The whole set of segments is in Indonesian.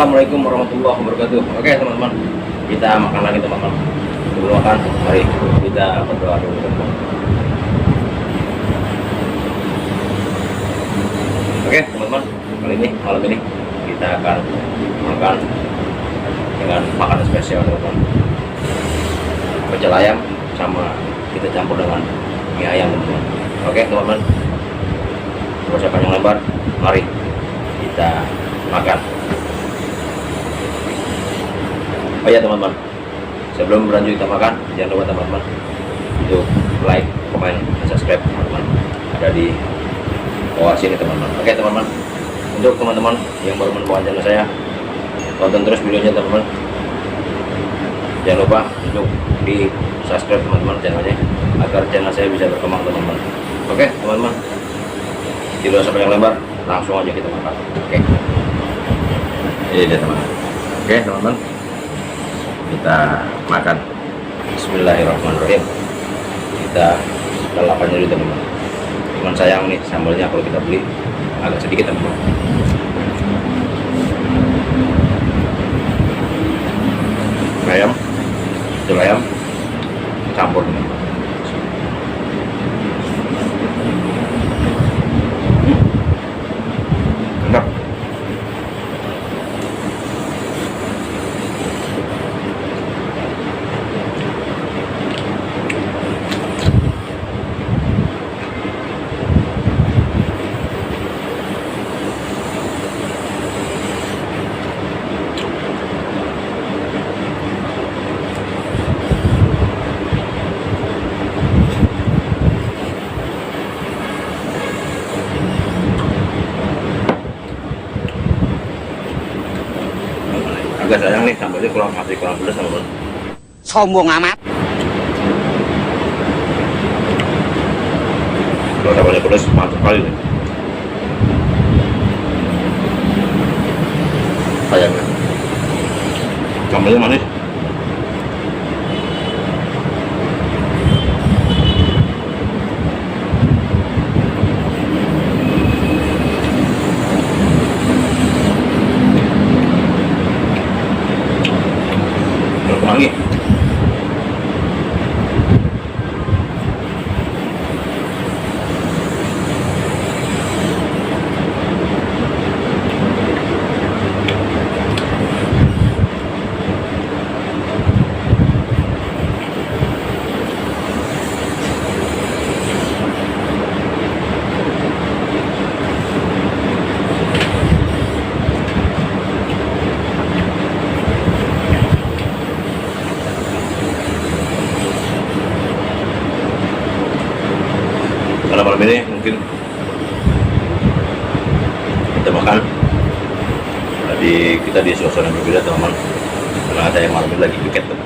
Assalamualaikum warahmatullahi wabarakatuh. Oke teman-teman, kita makan lagi teman-teman. Sebelum makan, mari kita berdoa dulu teman-teman. Oke teman-teman, kali ini malam ini kita akan makan dengan makanan spesial teman-teman. Pecel ayam sama kita campur dengan mie ayam teman-teman. Oke teman-teman, proses panjang lebar, mari kita makan. Oh ya teman-teman, sebelum berlanjut kita makan, jangan lupa teman-teman untuk like, komen, dan subscribe teman-teman. Ada di bawah sini teman-teman. Oke teman-teman, untuk teman-teman yang baru menemukan channel saya, tonton terus videonya teman-teman. Jangan lupa untuk di subscribe teman-teman channelnya, agar channel saya bisa berkembang teman-teman. Oke teman-teman, tidak usah panjang lebar, langsung aja kita makan. Oke, ini dia teman-teman. Oke teman-teman, kita makan. Bismillahirrahmanirrahim. Kita lalapannya dulu teman-teman. Cuman sayang nih sambalnya kalau kita beli agak sedikit teman-teman. Ayam, pecel ayam campur teman-teman. Enak. Agak sayang nih sambalnya masih kurang pedas teman-teman. Sombong amat. Kalau sambalnya pedas mantap sekali nih. Sayangnya sambalnya manis. Wangi. Karena malam ini mungkin kita makan kita di suasana berbeda teman-teman, karena ada yang malam ini lagi piket tuh.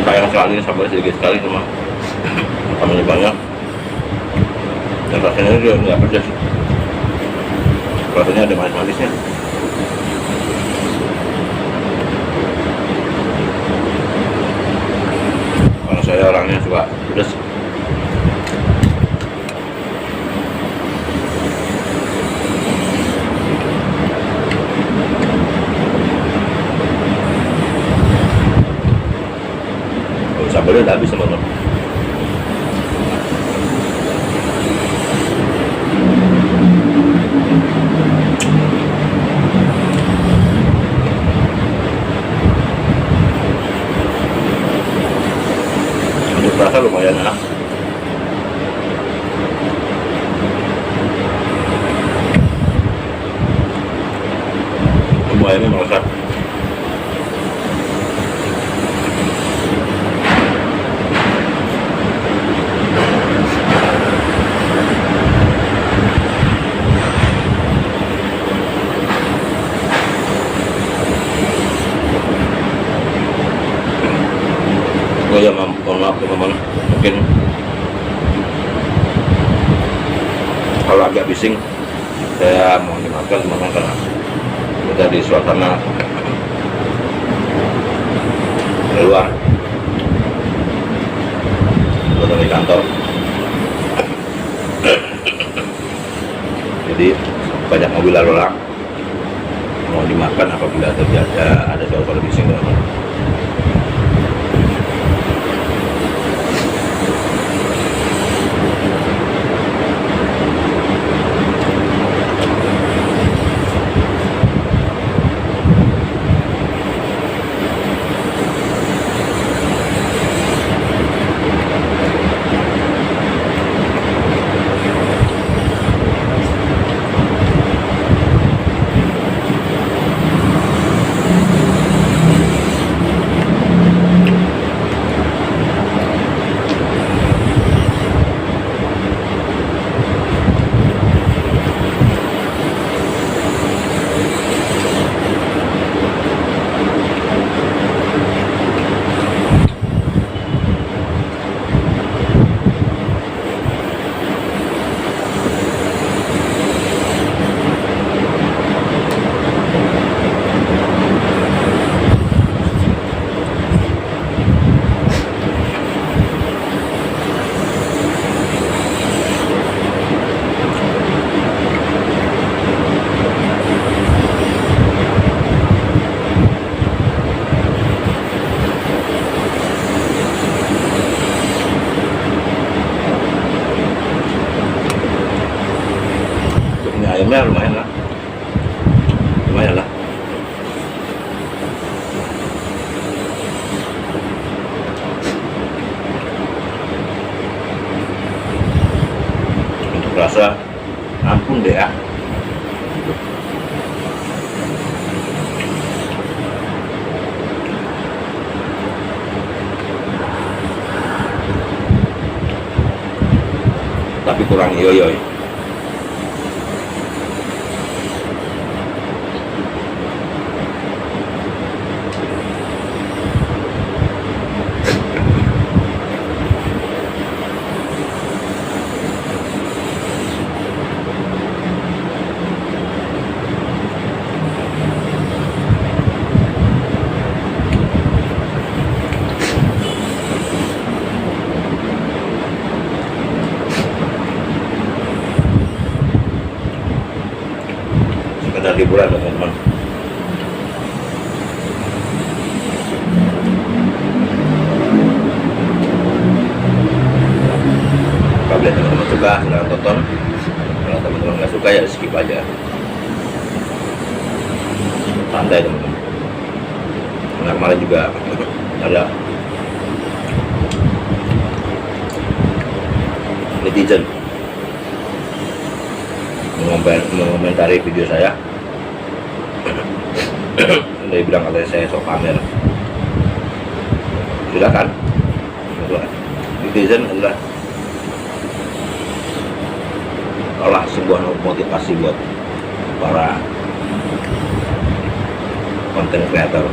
Sayang sekali sambalnya sedikit sekali cuma makanannya banyak dan rasanya juga nggak pedas, rasanya ada manis-manisnya. Karena saya orangnya suka pedas. Sambalnya udah habis teman-teman. Untuk rasa lumayan enak. ayamnya melesat. Oh ya, mohon maaf teman-teman, mungkin kalau agak bising saya mohon dimaafkan teman-teman, karena kita di suasana di luar di kantor, jadi banyak mobil lalu lalang. Mohon dimaafkan apabila terjadi ada suara bising teman-teman. Ayamnya lumayan lah. Untuk rasa, ampun deh ya. Tapi kurang yoyoy. Sekedar liburan teman-teman. Apabila teman-teman suka silahkan tonton, kalau teman-teman nggak suka ya skip aja. Santai teman-teman. Karena kemarin juga ada netizen mengomentari video saya. Dia bilang katanya saya sok pamer. Silakan. Netizen adalah sebuah motivasi buat para konten kreator.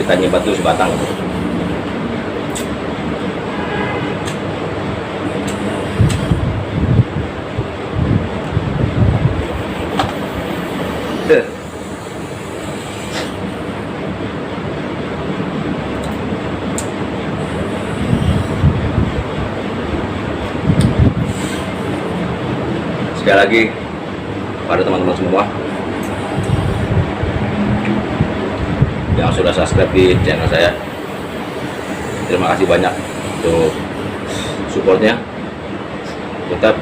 kita nyebat dulu sebatang. Deh. Sekali lagi pada teman-teman semua yang sudah subscribe di channel saya, terima kasih banyak untuk supportnya. Tetap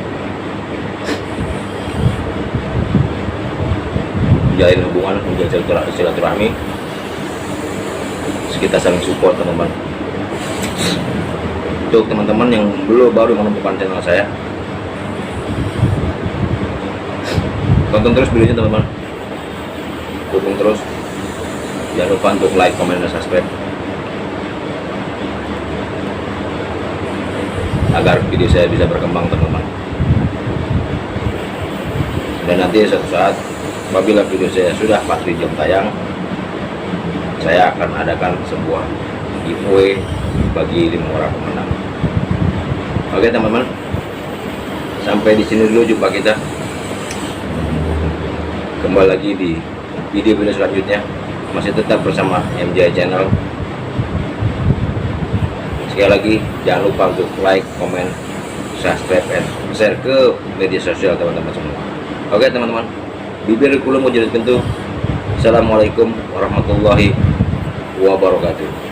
menjalin hubungan, menjalin silaturahmi, kita saling support teman-teman. Untuk teman-teman yang belum baru menemukan channel saya, tonton terus videonya teman-teman, dukung terus, jangan lupa untuk like, comment, dan subscribe agar video saya bisa berkembang teman-teman. Dan nanti suatu saat apabila video saya sudah 4 jam tayang, saya akan adakan sebuah giveaway bagi 5 orang pemenang. Oke teman-teman, sampai di sini dulu jumpa kita. Kembali lagi di video-video selanjutnya, masih tetap bersama MJ Channel. Sekali lagi jangan lupa untuk like, comment, subscribe, dan share ke media sosial teman-teman semua. Oke teman-teman, bibir kulum mujarab pintu. Assalamualaikum warahmatullahi wabarakatuh.